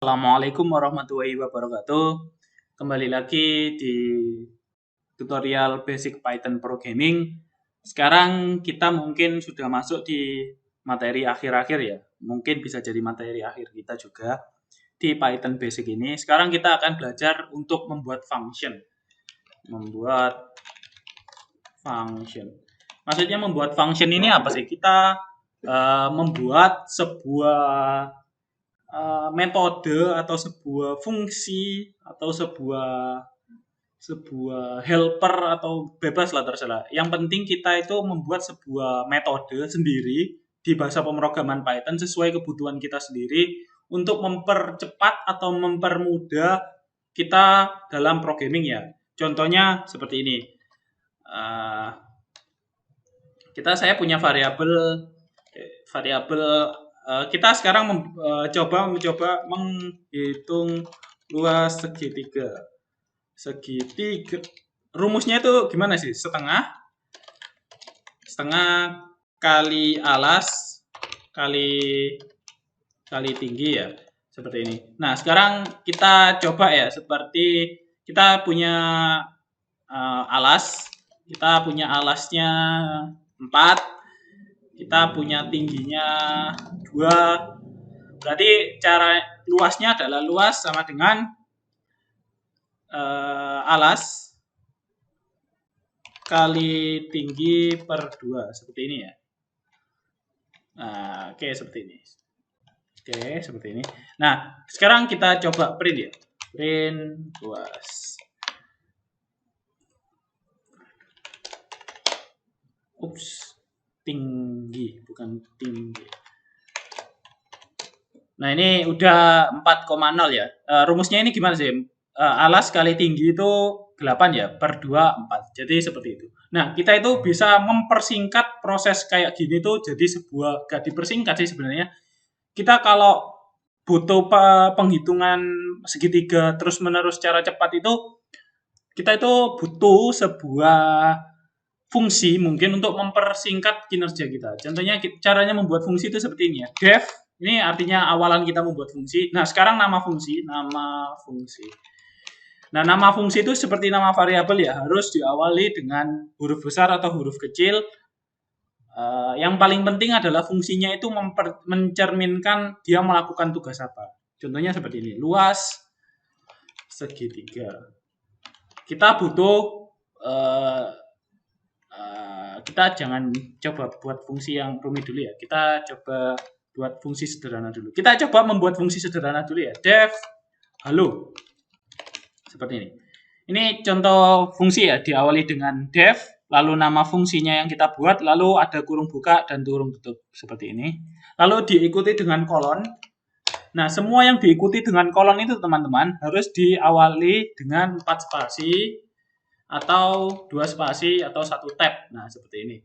Assalamualaikum warahmatullahi wabarakatuh. Kembali lagi di tutorial Basic Python Programming. Sekarang kita mungkin sudah masuk di materi akhir-akhir ya. Mungkin bisa jadi materi akhir kita juga di Python Basic ini. Sekarang kita akan belajar untuk membuat function. Maksudnya membuat function ini apa sih? Kita membuat sebuah metode atau sebuah fungsi atau sebuah helper atau bebas lah terserah. Yang penting kita itu membuat sebuah metode sendiri di bahasa pemrograman Python sesuai kebutuhan kita sendiri untuk mempercepat atau mempermudah kita dalam programming ya. Contohnya seperti ini. Saya punya variabel kita sekarang mencoba menghitung luas segitiga. Rumusnya itu gimana sih? Setengah kali alas kali tinggi ya, seperti ini. Nah, sekarang kita coba ya, seperti kita punya alas, kita punya alasnya 4, kita punya tingginya 2. Berarti cara luasnya adalah luas sama dengan alas kali tinggi per 2. Seperti ini ya. Nah, oke, seperti ini. Nah, sekarang kita coba print ya. Print luas. Tinggi, bukan tinggi. Nah, ini udah 4,0 ya. Rumusnya ini gimana sih? Alas kali tinggi itu 8 ya, per 2, 4. Jadi seperti itu. Nah, kita itu bisa mempersingkat proses kayak gini tuh jadi gak dipersingkat sih sebenarnya. Kita kalau butuh penghitungan segitiga terus-menerus secara cepat itu, kita itu butuh sebuah fungsi mungkin untuk mempersingkat kinerja kita. Contohnya caranya membuat fungsi itu seperti ini ya. Def, ini artinya awalan kita membuat fungsi. Nah, sekarang nama fungsi. Nah, nama fungsi itu seperti nama variabel ya, harus diawali dengan huruf besar atau huruf kecil. Yang paling penting adalah fungsinya itu mencerminkan dia melakukan tugas apa. Contohnya seperti ini, luas segitiga. Kita butuh kita jangan coba buat fungsi yang rumit dulu ya. Kita coba buat fungsi sederhana dulu. Kita coba membuat fungsi sederhana dulu ya. Def halo. Seperti ini. Ini contoh fungsi ya, diawali dengan def, lalu nama fungsinya yang kita buat, lalu ada kurung buka dan kurung tutup seperti ini. Lalu diikuti dengan kolon. Nah, semua yang diikuti dengan kolon itu teman-teman harus diawali dengan 4 spasi atau 2 spasi atau 1 tab. Nah, seperti ini.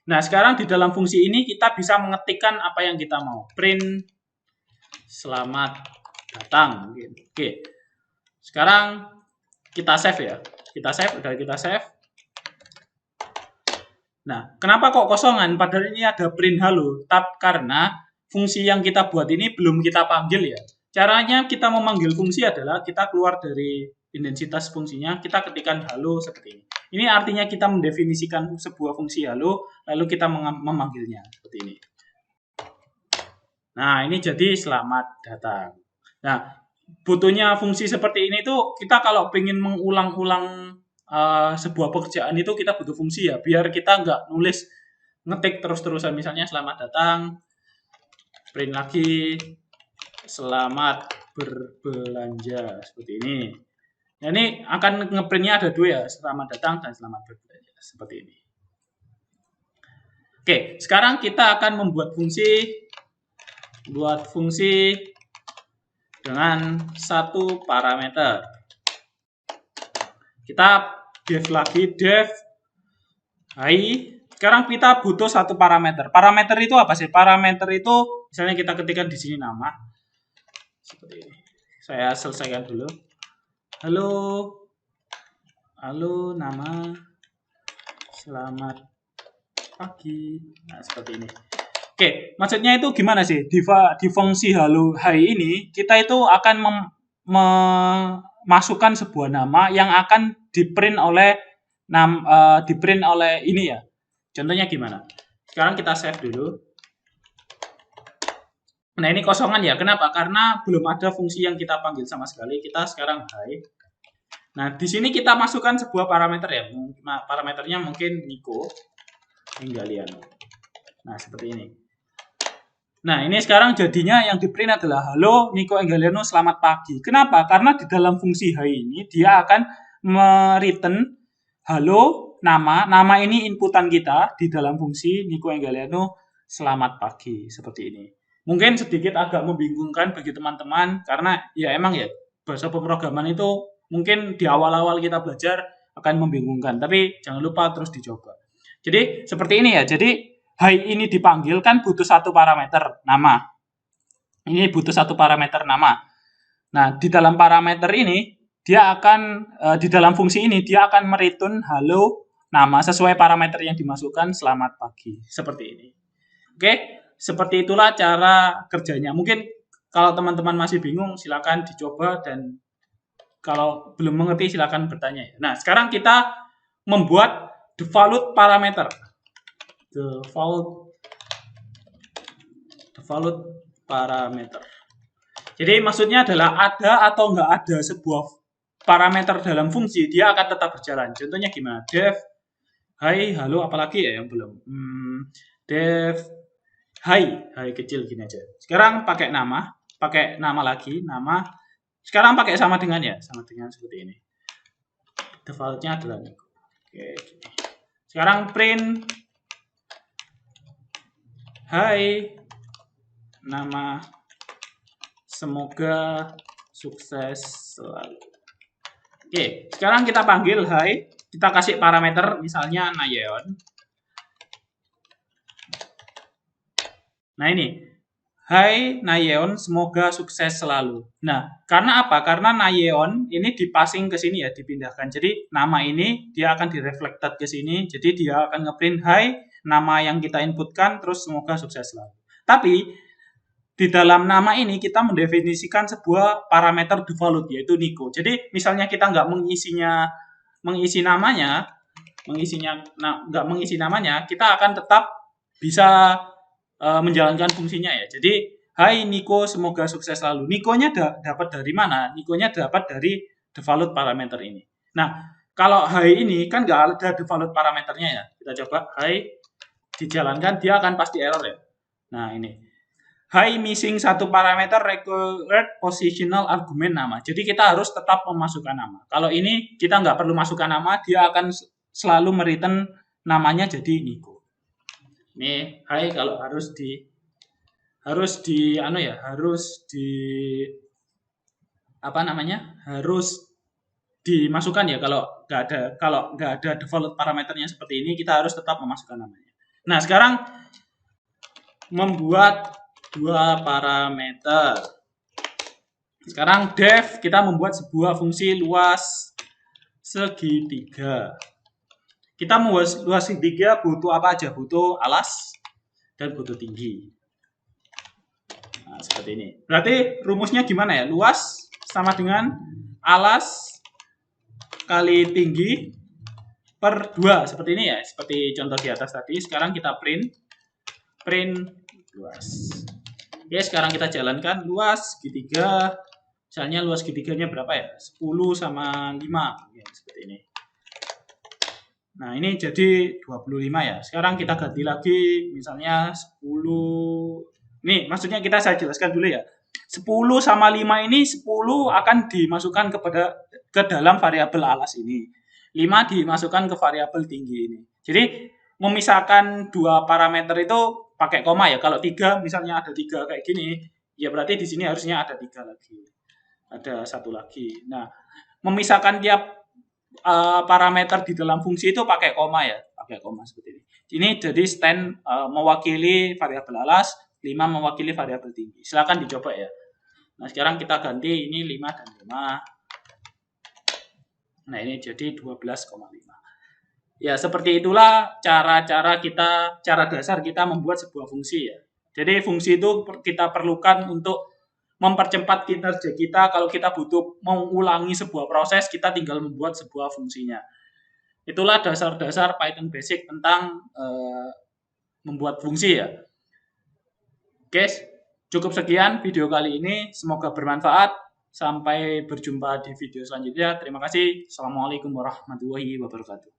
Nah, sekarang di dalam fungsi ini kita bisa mengetikkan apa yang kita mau. Print selamat datang. Oke. Sekarang kita save ya. Udah kita save. Nah, kenapa kok kosongan? Padahal ini ada print halo. Karena fungsi yang kita buat ini belum kita panggil ya. Caranya kita memanggil fungsi adalah kita keluar dari intensitas fungsinya, kita ketikkan halo seperti ini. Ini artinya kita mendefinisikan sebuah fungsi halo, lalu kita memanggilnya seperti ini. Nah, ini jadi selamat datang. Nah, butuhnya fungsi seperti ini tuh kita kalau pengen mengulang-ulang sebuah pekerjaan itu kita butuh fungsi ya, biar kita nggak nulis ngetik terus-terusan. Misalnya selamat datang, print lagi, selamat berbelanja seperti ini. Nah, ini akan ngeprintnya ada 2 ya, selamat datang dan selamat berbelanja seperti ini. Oke, sekarang kita akan membuat fungsi dengan 1 parameter. Kita def lagi, def hi. Sekarang kita butuh 1 parameter. Parameter itu apa sih? Parameter itu misalnya kita ketikkan di sini nama. Seperti ini. Saya selesaikan dulu. Halo nama, selamat pagi. Nah, seperti ini. Oke, maksudnya itu gimana sih? Di fungsi halo hai ini, kita itu akan memasukkan sebuah nama yang akan di-print oleh ini ya. Contohnya gimana? Sekarang kita save dulu. Nah, ini kosongan ya. Kenapa? Karena belum ada fungsi yang kita panggil sama sekali. Kita sekarang hai. Nah, di sini kita masukkan sebuah parameter ya. Parameternya mungkin Nico Enggaliano. Nah, seperti ini. Nah, ini sekarang jadinya yang di-print adalah halo Nico Enggaliano selamat pagi. Kenapa? Karena di dalam fungsi hai ini dia akan mereturn halo nama ini inputan kita di dalam fungsi Nico Enggaliano selamat pagi seperti ini. Mungkin sedikit agak membingungkan bagi teman-teman karena ya emang ya bahasa pemrograman itu mungkin di awal-awal kita belajar akan membingungkan, tapi jangan lupa terus dicoba. Jadi seperti ini ya. Jadi hai ini dipanggil kan butuh satu parameter nama. Ini butuh satu parameter nama. Nah, di dalam parameter ini dia akan di dalam fungsi ini dia akan mereturn halo nama sesuai parameter yang dimasukkan selamat pagi seperti ini. Oke, seperti itulah cara kerjanya. Mungkin kalau teman-teman masih bingung silakan dicoba dan kalau belum mengerti silakan bertanya. Nah, sekarang kita membuat default parameter. Default parameter. Jadi maksudnya adalah ada atau nggak ada sebuah parameter dalam fungsi, dia akan tetap berjalan. Contohnya gimana? Def, hai, halo, apalagi ya yang belum? Def, hai kecil gini aja. Sekarang pakai nama lagi, nama. Sekarang pakai sama dengan ya, sama dengan seperti ini. Defaultnya adalah Nico. Oke, gini. Sekarang print hai, nama, semoga sukses selalu. Oke, sekarang kita panggil hai, kita kasih parameter misalnya Nayeon. Nah ini, hai Nayeon, semoga sukses selalu. Nah, karena apa? Karena Nayeon ini dipassing ke sini ya, dipindahkan. Jadi nama ini dia akan direflected ke sini. Jadi dia akan ngeprint hai, nama yang kita inputkan, terus semoga sukses selalu. Tapi di dalam nama ini kita mendefinisikan sebuah parameter default yaitu Nico. Jadi misalnya kita nggak mengisi namanya, kita akan tetap bisa menjalankan fungsinya ya. Jadi hai Nico semoga sukses selalu. Nico-nya dapat dari mana? Nico-nya dapat dari default parameter ini. Nah, kalau hai ini kan nggak ada default parameternya ya. Kita coba hai dijalankan, dia akan pasti error ya. Nah ini hai missing satu parameter required positional argument nama. Jadi kita harus tetap memasukkan nama. Kalau ini kita nggak perlu masukkan nama, dia akan selalu mereturn namanya jadi Nico. Ini hai kalau harus dimasukkan ya kalau nggak ada default parameternya seperti ini kita harus tetap memasukkan namanya. Nah sekarang membuat dua parameter. Sekarang def kita membuat sebuah fungsi luas segitiga. Kita membuat luas segitiga butuh apa aja? Butuh alas dan butuh tinggi. Nah, seperti ini. Berarti rumusnya gimana ya? Luas sama dengan alas kali tinggi per 2. Seperti ini ya. Seperti contoh di atas tadi. Sekarang kita print luas. Oke, sekarang kita jalankan luas segitiga. Misalnya luas segitiganya berapa ya? 10 sama 5. Ya, seperti ini. Nah, ini jadi 25 ya. Sekarang kita ganti lagi misalnya 10. Nih, maksudnya saya jelaskan dulu ya. 10 sama 5 ini 10 akan dimasukkan ke dalam variabel alas ini. 5 dimasukkan ke variabel tinggi ini. Jadi, memisahkan dua parameter itu pakai koma ya. Kalau 3 misalnya ada 3 kayak gini, ya berarti di sini harusnya ada 3 lagi. Ada 1 lagi. Nah, memisahkan tiap parameter di dalam fungsi itu pakai koma ya, pakai koma seperti ini. Ini jadi stand mewakili variabel alas, 5 mewakili variabel tinggi. Silakan dicoba ya. Nah, sekarang kita ganti ini 5 dan 5. Nah, ini jadi 12,5. Ya, seperti itulah cara dasar kita membuat sebuah fungsi ya. Jadi fungsi itu kita perlukan untuk mempercepat kinerja kita. Kalau kita butuh mengulangi sebuah proses, kita tinggal membuat sebuah fungsinya. Itulah dasar-dasar Python basic tentang membuat fungsi ya. Oke, cukup sekian video kali ini. Semoga bermanfaat. Sampai berjumpa di video selanjutnya. Terima kasih. Assalamualaikum warahmatullahi wabarakatuh.